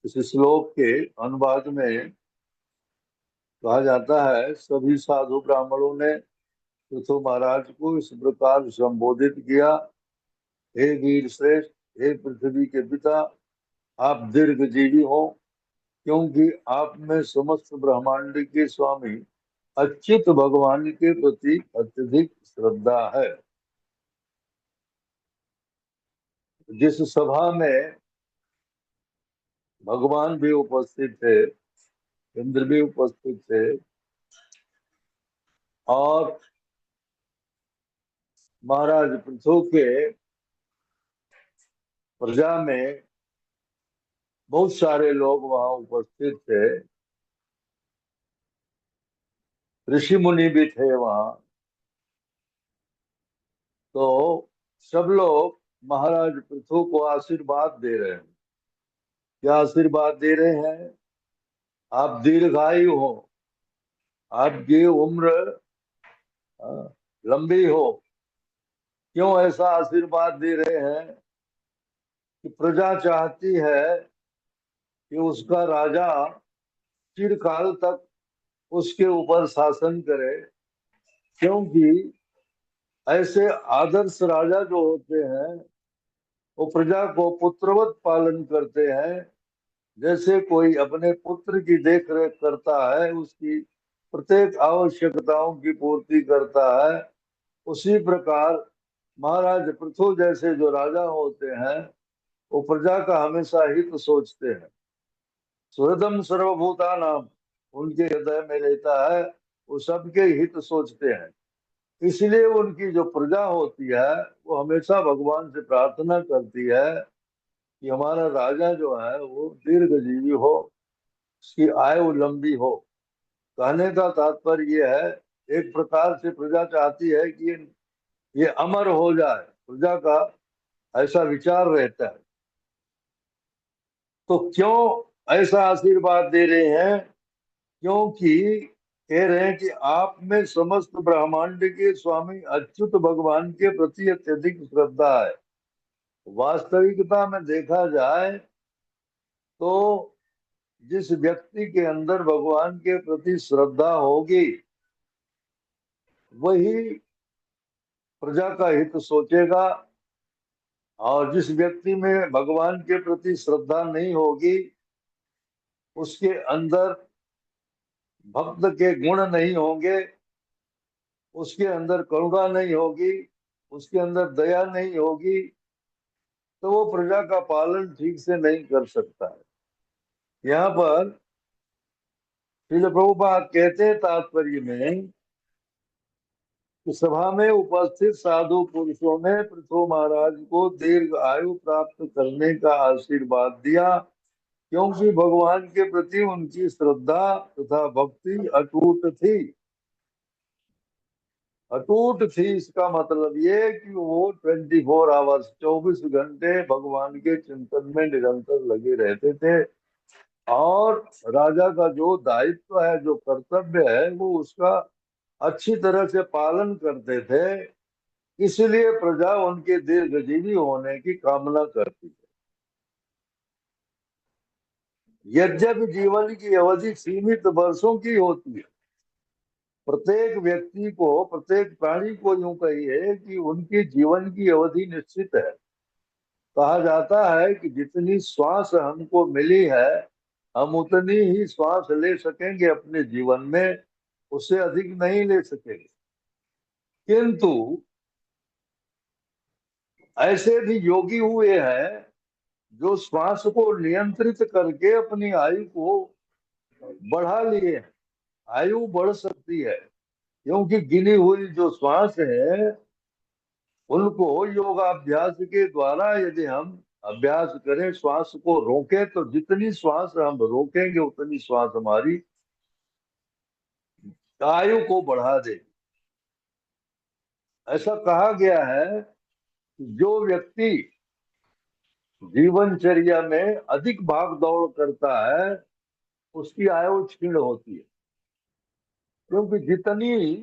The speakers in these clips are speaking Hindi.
इस श्लोक के अनुवाद में कहा जाता है, सभी साधु ब्राह्मणों ने पृथु महाराज को इस प्रकार संबोधित किया। हे वीर श्रेष्ठ, हे पृथ्वी के पिता, आप दीर्घजीवी हो, क्योंकि आप में समस्त ब्रह्मांड के स्वामी अच्युत भगवान के प्रति अत्यधिक श्रद्धा है। जिस सभा में भगवान भी उपस्थित थे, इंद्र भी उपस्थित थे, और महाराज पृथु के प्रजा में बहुत सारे लोग वहां उपस्थित थे, ऋषि मुनि भी थे वहां। तो सब लोग महाराज पृथु को आशीर्वाद दे रहे हैं। क्या आशीर्वाद दे रहे हैं? आप दीर्घायु हो, आपकी उम्र लंबी हो। क्यों ऐसा आशीर्वाद दे रहे हैं? कि प्रजा चाहती है कि उसका राजा चिरकाल तक उसके ऊपर शासन करे, क्योंकि ऐसे आदर्श राजा जो होते हैं वो प्रजा को पुत्रवत पालन करते हैं। जैसे कोई अपने पुत्र की देख रेख करता है, उसकी प्रत्येक आवश्यकताओं की पूर्ति करता है, उसी प्रकार महाराज पृथु जैसे जो राजा होते हैं वो प्रजा का हमेशा हित सोचते हैं। सुहृदम सर्वभूता नाम उनके हृदय में रहता है, वो सबके हित सोचते हैं। इसलिए उनकी जो प्रजा होती है वो हमेशा भगवान से प्रार्थना करती है कि हमारा राजा जो है वो दीर्घजीवी हो, उसकी आयु लंबी हो। कहने का तात्पर्य ये है, एक प्रकार से प्रजा चाहती है कि ये अमर हो जाए, प्रजा का ऐसा विचार रहता है। तो क्यों ऐसा आशीर्वाद दे रहे हैं? क्योंकि कह रहे हैं कि आप में समस्त ब्रह्मांड के स्वामी अच्युत भगवान के प्रति अत्यधिक श्रद्धा है। वास्तविकता में देखा जाए तो जिस व्यक्ति के अंदर भगवान के प्रति श्रद्धा होगी वही प्रजा का हित सोचेगा, और जिस व्यक्ति में भगवान के प्रति श्रद्धा नहीं होगी उसके अंदर भक्त के गुण नहीं होंगे, उसके अंदर करुणा नहीं होगी, उसके अंदर दया नहीं होगी, तो वो प्रजा का पालन ठीक से नहीं कर सकता है। यहाँ पर श्रील प्रभुपाद कहते हैं तात्पर्य में कि सभा में उपस्थित साधु पुरुषों ने पृथु महाराज को दीर्घ आयु प्राप्त करने का आशीर्वाद दिया, क्योंकि भगवान के प्रति उनकी श्रद्धा तथा भक्ति अटूट थी। अटूट थी इसका मतलब ये कि वो 24 आवर्स 24 घंटे भगवान के चिंतन में निरंतर लगे रहते थे, और राजा का जो दायित्व है, जो कर्तव्य है, वो उसका अच्छी तरह से पालन करते थे। इसलिए प्रजा उनके दीर्घजीवी होने की कामना करती है। यद्यपि जीवन की अवधि सीमित वर्षों की होती है, प्रत्येक व्यक्ति को, प्रत्येक प्राणी को यूं कहिए कि उनकी जीवन की अवधि निश्चित है। कहा जाता है कि जितनी श्वास हमको मिली है हम उतनी ही श्वास ले सकेंगे अपने जीवन में, उससे अधिक नहीं ले सकेंगे। किंतु ऐसे भी योगी हुए हैं जो श्वास को नियंत्रित करके अपनी आयु को बढ़ा लिए हैं। आयु बढ़ सकती है, क्योंकि गिनी हुई जो श्वास है उनको योगाभ्यास के द्वारा यदि हम अभ्यास करें, श्वास को रोकें, तो जितनी श्वास हम रोकेंगे उतनी श्वास हमारी आयु को बढ़ा देगी। ऐसा कहा गया है कि जो व्यक्ति जीवनचर्या में अधिक भाग दौड़ करता है उसकी आयु क्षीण होती है, क्योंकि जितनी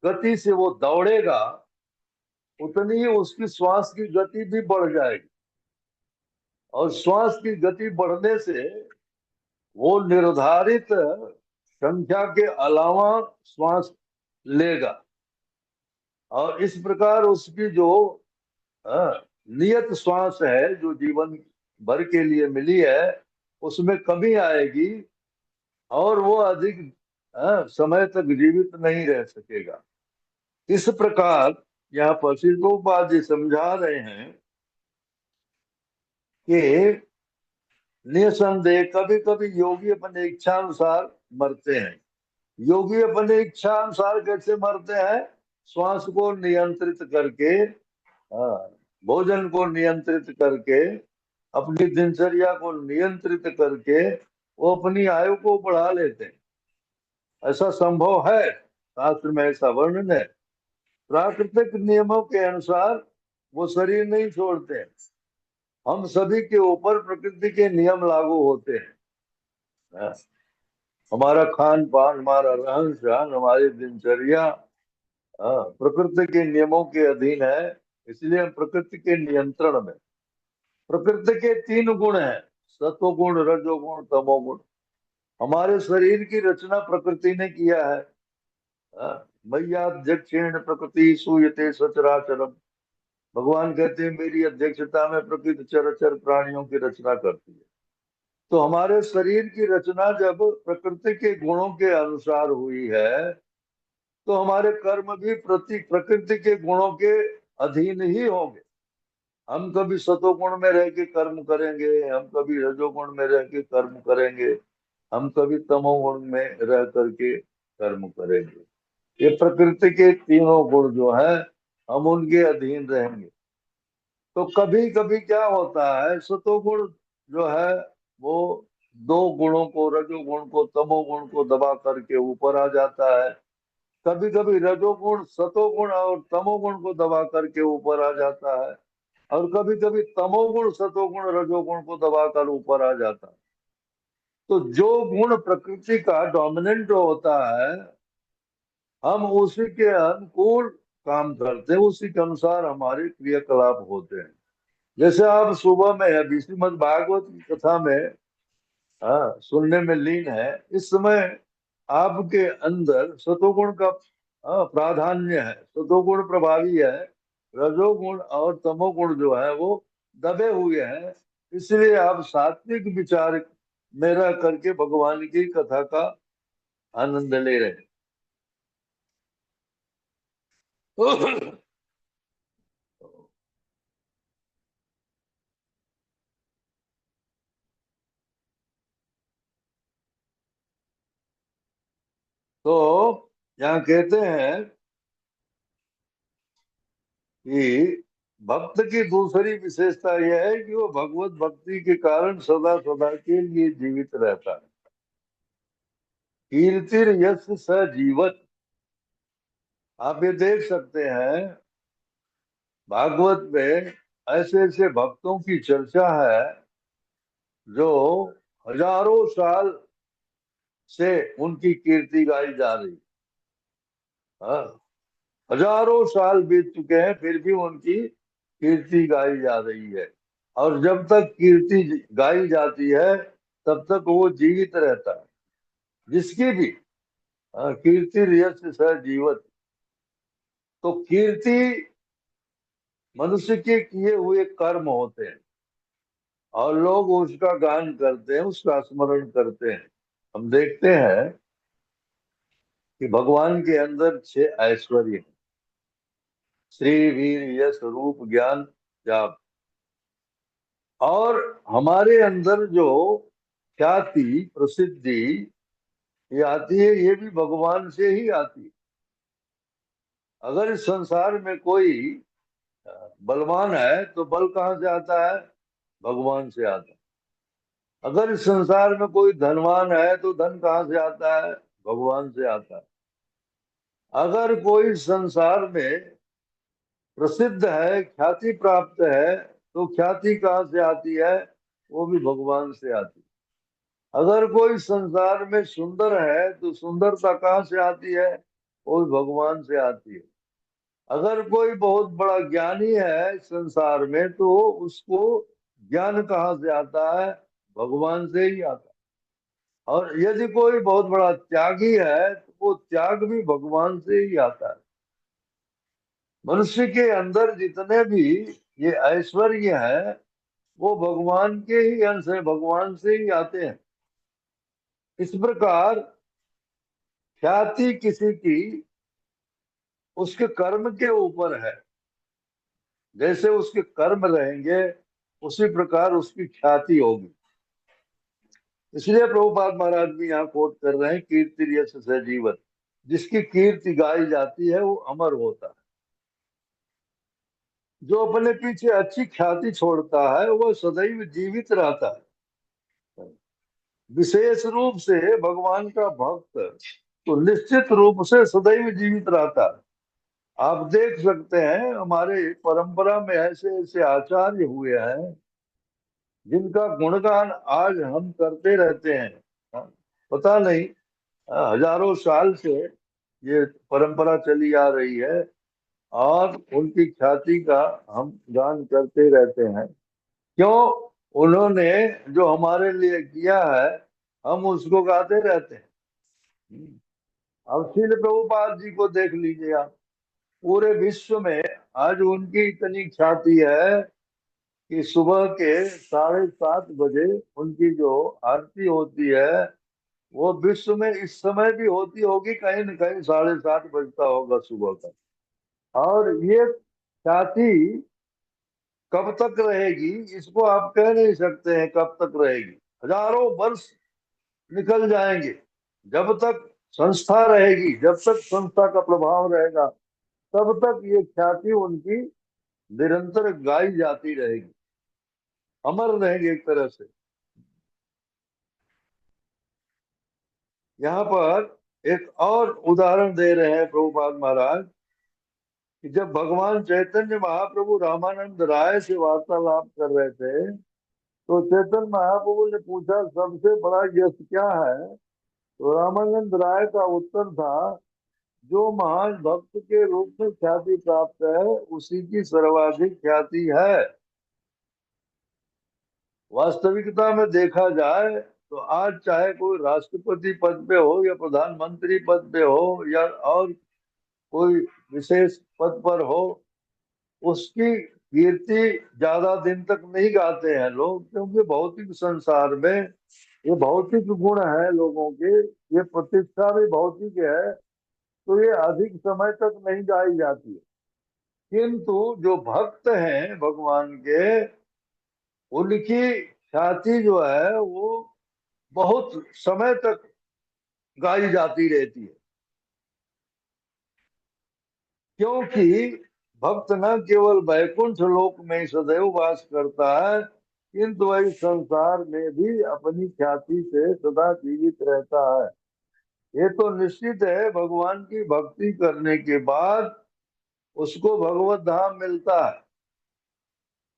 गति से वो दौड़ेगा उतनी ही उसकी श्वास की गति भी बढ़ जाएगी, और श्वास की गति बढ़ने से वो निर्धारित संख्या के अलावा श्वास लेगा, और इस प्रकार उसकी जो नियत श्वास है, जो जीवन भर के लिए मिली है, उसमें कमी आएगी और वो अधिक समय तक जीवित नहीं रह सकेगा। इस प्रकार यहाँ पर श्री प्रभुपाद जी समझा रहे हैं कि निसंदेह कभी कभी योगी अपने इच्छा अनुसार मरते हैं। योगी अपने इच्छा अनुसार कैसे मरते हैं? श्वास को नियंत्रित करके, भोजन को नियंत्रित करके, अपनी दिनचर्या को नियंत्रित करके वो अपनी आयु को बढ़ा लेते हैं। ऐसा संभव है, शास्त्र में ऐसा वर्णन है। प्राकृतिक नियमों के अनुसार वो शरीर नहीं छोड़ते हैं। हम सभी के ऊपर प्रकृति के नियम लागू होते हैं। हाँ, हमारा खान पान, हमारा रहन सहन, हमारी दिनचर्या प्रकृति के नियमों के अधीन है। इसलिए हम प्रकृति के नियंत्रण में। प्रकृति के 3 गुण हैं, सत्वगुण, रजोगुण, तमोगुण। हमारे शरीर की रचना प्रकृति ने किया है। मय्याध्यक्षेण प्रकृति सूयते सचराचरम। भगवान कहते हैं मेरी अध्यक्षता में प्रकृति चराचर प्राणियों की रचना करती है। तो हमारे शरीर की रचना जब प्रकृति के गुणों के अनुसार हुई है, तो हमारे कर्म भी प्रकृति के गुणों के अधीन ही होंगे। हम कभी सतोगुण में रह के कर्म करेंगे, हम कभी रजोगुण में रह के कर्म करेंगे, हम कभी तमोगुण में रह करके कर्म करेंगे। ये प्रकृति के तीनों गुण जो है, हम उनके अधीन रहेंगे। तो कभी कभी क्या होता है, सतोगुण जो है वो 2 गुणों को, रजोगुण को, तमोगुण को दबा करके ऊपर आ जाता है। कभी कभी रजोगुण सतोगुण और तमोगुण को दबा करके ऊपर आ जाता है, और कभी कभी तमोगुण सतोगुण रजोगुण को दबाकर ऊपर आ जाता है। तो जो गुण प्रकृति का डोमिनेंट होता है, हम उसी के अनुकूल काम करते हैं, उसी के अनुसार हमारे क्रियाकलाप होते हैं। जैसे आप सुबह में अभी श्रीमद् भागवत की कथा में सुनने में लीन है, इस समय आपके अंदर सतोगुण का प्राधान्य है, सतोगुण प्रभावी है, रजोगुण और तमोगुण जो है वो दबे हुए हैं। इसलिए आप सात्विक विचार में रह करके भगवान की कथा का आनंद ले रहे हैं। तो यहाँ कहते हैं कि भक्त की दूसरी विशेषता यह है कि वो भगवत भक्ति के कारण सदा सदा के लिए जीवित रहता है। कीर्तिर यश स जीवत। आप ये देख सकते हैं भागवत में ऐसे ऐसे भक्तों की चर्चा है जो हजारों साल से उनकी कीर्ति गाई जा रही। हाँ, हजारों साल बीत चुके हैं, फिर भी उनकी कीर्ति गाई जा रही है। और जब तक कीर्ति गाई जाती है तब तक वो जीवित रहता है। जिसकी भी कीर्ति यश स जीवत। तो कीर्ति मनुष्य के किए हुए कर्म होते हैं, और लोग उसका गान करते हैं, उसका स्मरण करते हैं। हम देखते हैं कि भगवान के अंदर 6 ऐश्वर्य हैं: श्री, वीर, यश, रूप, ज्ञान, जाप। और हमारे अंदर जो ख्याति, प्रसिद्धि ये आती है, ये भी भगवान से ही आती है। अगर इस संसार में कोई बलवान है तो बल कहाँ से आता है? भगवान से आता है। अगर इस संसार में कोई धनवान है तो धन कहाँ से आता है? भगवान से आता है। अगर कोई संसार में प्रसिद्ध है, ख्याति प्राप्त है, तो ख्याति कहाँ से आती है? वो भी भगवान से आती है। अगर कोई संसार में सुंदर है तो सुंदरता कहाँ से आती है? वो भी भगवान से आती है। अगर कोई बहुत बड़ा ज्ञानी है संसार में, तो उसको ज्ञान कहाँ से आता है? भगवान से ही आता है। और यदि कोई बहुत बड़ा त्यागी है तो वो त्याग भी भगवान से ही आता है। मनुष्य के अंदर जितने भी ये ऐश्वर्य है वो भगवान के ही अंश है, भगवान से ही आते हैं। इस प्रकार ख्याति किसी की उसके कर्म के ऊपर है। जैसे उसके कर्म रहेंगे उसी प्रकार उसकी ख्याति होगी। इसलिए प्रभुपाद महाराज भी यहाँ कोट कर रहे हैं, कीर्ति यश से जीवन, जिसकी कीर्ति गाई जाती है वो अमर होता है। जो अपने पीछे अच्छी ख्याति छोड़ता है वो सदैव जीवित रहता है। विशेष रूप से भगवान का भक्त तो निश्चित रूप से सदैव जीवित रहता है। आप देख सकते हैं हमारे परंपरा में ऐसे ऐसे आचार्य हुए हैं जिनका गुणगान आज हम करते रहते हैं। हाँ, पता नहीं, हजारों साल से ये परंपरा चली आ रही है और उनकी ख्याति का हम गान करते रहते हैं। क्यों? उन्होंने जो हमारे लिए किया है हम उसको गाते रहते हैं। अब श्रील प्रभुपाद जी को देख लीजिए आप, पूरे विश्व में आज उनकी इतनी ख्याति है कि सुबह के 7:30 बजे उनकी जो आरती होती है वो विश्व में इस समय भी होती होगी, कहीं न कहीं 7:30 बजता होगा सुबह का। और ये ख्याति कब तक रहेगी इसको आप कह नहीं सकते हैं कब तक रहेगी। हजारों वर्ष निकल जाएंगे, जब तक संस्था रहेगी, जब तक संस्था का प्रभाव रहेगा तब तक ये ख्याति उनकी निरंतर गाई जाती रहेगी, अमर रहेंगे एक तरह से। यहाँ पर एक और उदाहरण दे रहे हैं प्रभुपाद महाराज कि जब भगवान चैतन्य महाप्रभु रामानंद राय से वार्तालाप कर रहे थे तो चैतन्य महाप्रभु ने पूछा सबसे बड़ा यश क्या है। तो रामानंद राय का उत्तर था जो महान भक्त के रूप में ख्याति प्राप्त है उसी की सर्वाधिक ख्याति है। वास्तविकता में देखा जाए तो आज चाहे कोई राष्ट्रपति पद पे हो या प्रधानमंत्री पद पे हो या और कोई विशेष पद पर हो, उसकी कीर्ति ज्यादा दिन तक नहीं गाते हैं लोग, क्योंकि भौतिक संसार में ये भौतिक गुण है लोगों के, ये प्रतिष्ठा भी भौतिक है, तो ये अधिक समय तक नहीं गाई जाती है। किंतु जो भक्त हैं भगवान के, उनकी ख्याति जो है वो बहुत समय तक गाई जाती रहती है। क्योंकि भक्त न केवल वैकुंठ लोक में ही सदैव वास करता है किंतु वही संसार में भी अपनी ख्याति से सदा जीवित रहता है। ये तो निश्चित है भगवान की भक्ति करने के बाद उसको भगवत धाम मिलता है।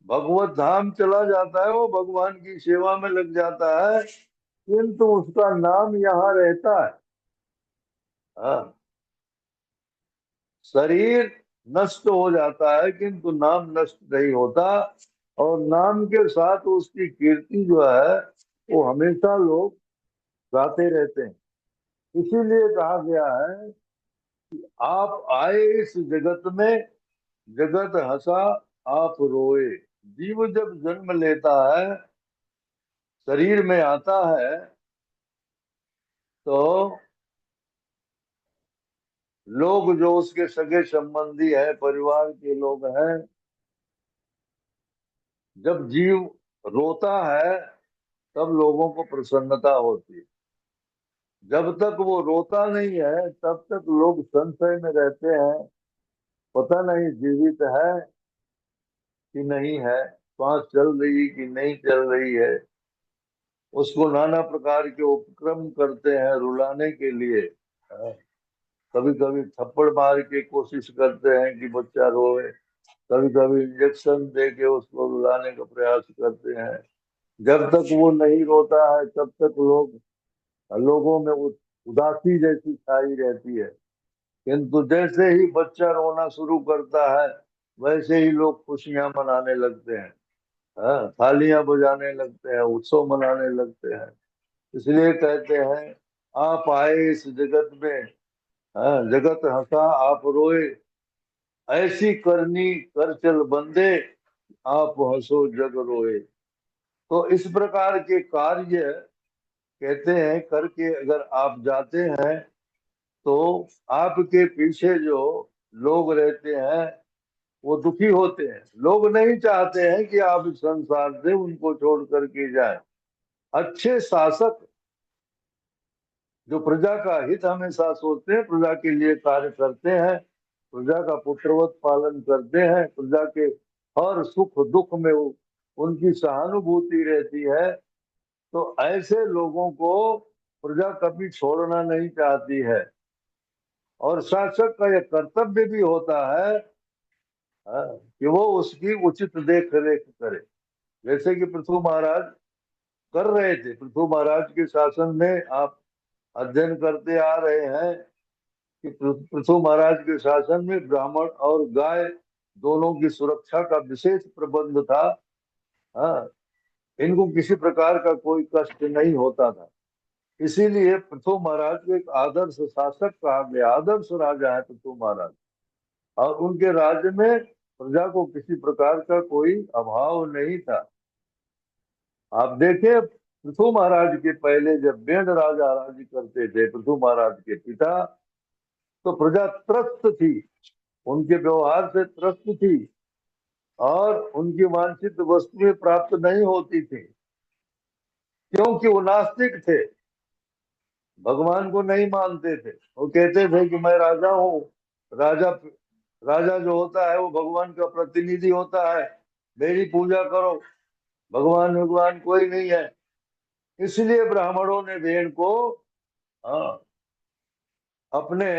भगवत धाम चला जाता है, वो भगवान की सेवा में लग जाता है, किंतु उसका नाम यहाँ रहता है। हाँ, शरीर नष्ट हो जाता है किंतु नाम नष्ट नहीं होता, और नाम के साथ उसकी कीर्ति जो है वो हमेशा लोग गाते रहते हैं। इसीलिए कहा गया है आप आए इस जगत में, जगत हंसा आप रोए। जीव जब जन्म लेता है, शरीर में आता है, तो लोग जो उसके सगे संबंधी है, परिवार के लोग हैं, जब जीव रोता है तब लोगों को प्रसन्नता होती है। जब तक वो रोता नहीं है तब तक लोग संशय में रहते हैं, पता नहीं जीवित है कि नहीं है, सांस चल रही कि नहीं चल रही है। उसको नाना प्रकार के उपक्रम करते हैं रुलाने के लिए। कभी कभी थप्पड़ मार के कोशिश करते हैं कि बच्चा रोए, कभी कभी इंजेक्शन दे के उसको रुलाने का प्रयास करते हैं। जब तक वो नहीं रोता है तब तक लोगों में उदासी जैसी छाई रहती है। किंतु जैसे ही बच्चा रोना शुरू करता है वैसे ही लोग खुशियां मनाने लगते हैं, हाँ, थालियां बजाने लगते हैं, उत्सव मनाने लगते हैं। इसलिए कहते हैं, आप आए इस जगत में, जगत हंसा आप रोए, ऐसी करनी कर चल बंदे, आप हंसो जग रोए। तो इस प्रकार के कार्य कहते हैं करके अगर आप जाते हैं, तो आपके पीछे जो लोग रहते हैं वो दुखी होते हैं। लोग नहीं चाहते हैं कि आप इस संसार से उनको छोड़ करके जाएं। अच्छे शासक जो प्रजा का हित हमेशा सोचते हैं, प्रजा के लिए कार्य करते हैं, प्रजा का पुत्रवत पालन करते हैं, प्रजा के हर सुख दुख में उनकी सहानुभूति रहती है, तो ऐसे लोगों को प्रजा कभी छोड़ना नहीं चाहती है। और शासक का यह कर्तव्य भी होता है, कि वो उसकी उचित देख रेख करे। जैसे कि पृथु महाराज कर रहे थे। पृथु महाराज के शासन में आप अध्ययन करते आ रहे हैं कि पृथु महाराज के शासन में ब्राह्मण और गाय दोनों की सुरक्षा का विशेष प्रबंध था। हाँ, इनको किसी प्रकार का कोई कष्ट नहीं होता था। इसीलिए पृथु महाराज को एक आदर्श शासक कहा गया, आदर्श राजा है पृथु महाराज। और उनके राज्य में प्रजा को किसी प्रकार का कोई अभाव नहीं था। आप देखें, पृथु महाराज के पहले जब बेंड राजा राज्य करते थे, पृथु महाराज के पिता, तो प्रजा त्रस्त थी, उनके व्यवहार से त्रस्त थी, और उनकी वांछित वस्तुएं प्राप्त नहीं होती थी, क्योंकि वो नास्तिक थे, भगवान को नहीं मानते थे। वो कहते थे कि मैं राजा हूँ। राजा राजा जो होता है वो भगवान का प्रतिनिधि होता है, मेरी पूजा करो, भगवान भगवान कोई नहीं है। इसलिए ब्राह्मणों ने भेड़ को, हाँ, अपने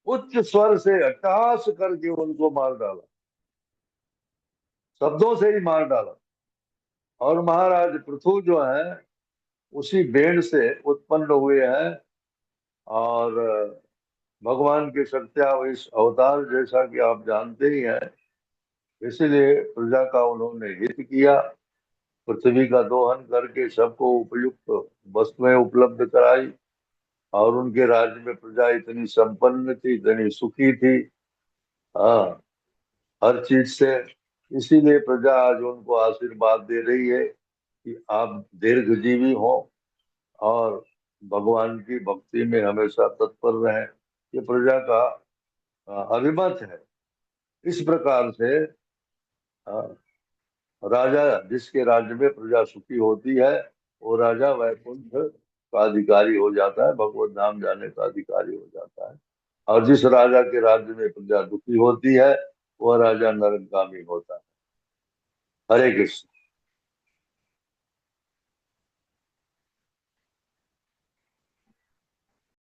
उच्च स्वर से अट्टहास करके उनको मार डाला, शब्दों से ही मार डाला। और महाराज पृथु जो है उसी भेड़ से उत्पन्न हुए हैं, और भगवान के सत्यावेश अवतार, जैसा कि आप जानते ही हैं। इसलिए प्रजा का उन्होंने हित किया, पृथ्वी का दोहन करके सबको उपयुक्त वस्तुएं उपलब्ध कराई, और उनके राज्य में प्रजा इतनी संपन्न थी, इतनी सुखी थी, हाँ, हर चीज से। इसीलिए प्रजा आज उनको आशीर्वाद दे रही है कि आप दीर्घजीवी हो और भगवान की भक्ति में हमेशा तत्पर रहें। ये प्रजा का अभिमत है। इस प्रकार से राजा, जिसके राज्य में प्रजा सुखी होती है, वो राजा वैकुंठ का अधिकारी हो जाता है, भगवत धाम जाने का अधिकारी हो जाता है। और जिस राजा के राज्य में प्रजा दुखी होती है, वह राजा नरकगामी होता है। हरे कृष्ण।